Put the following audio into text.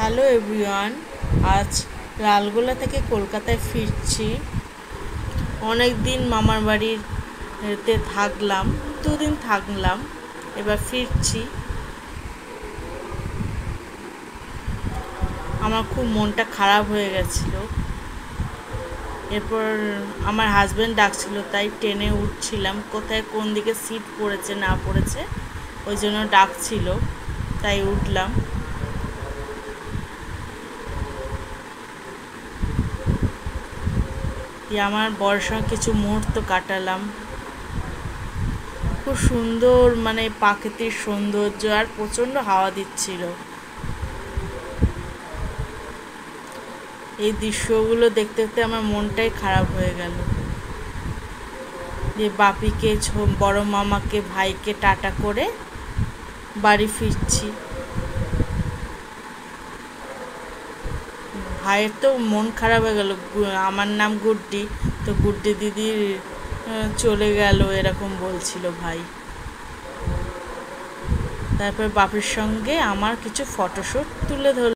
Hello everyone, আজ লালগোলা থেকে কলকাতায় ফিরছি। অনেক দিন মামার বাড়িতে থাকলাম, 2 দিন থাকলাম, এবার ফিরছি। আমার খুব মনটা খারাপ হয়ে গেছিল। এরপর আমার হাজব্যান্ড ডাকছিল, তাই ট্রেনে উঠছিলাম। কোথায় কোন দিকে সিট পড়েছে না পড়েছে ওই জন্য ডাকছিল, তাই উঠলাম। আমার বরের সঙ্গে কিছু মুহূর্ত কাটালাম। খুব সুন্দর, প্রাকৃতিক সৌন্দর্য, আর প্রচণ্ড হাওয়া দিচ্ছিল। এই দৃশ্যগুলো দেখতে দেখতে আমার মনটাই খারাপ হয়ে গেল। যে বাপিকে, বড় মামাকে, ভাইকে টাটা করে বাড়ি ফিরছি। ভাইয়ের তো মন খারাপ হয়ে গেল। আমার নাম গুড্ডি, তো গুড্ডি দিদি চলে গেল এরকম বলছিল ভাই। তারপর বাপির সঙ্গে আমার কিছু ফটোশ্যুট তুলে ধরল।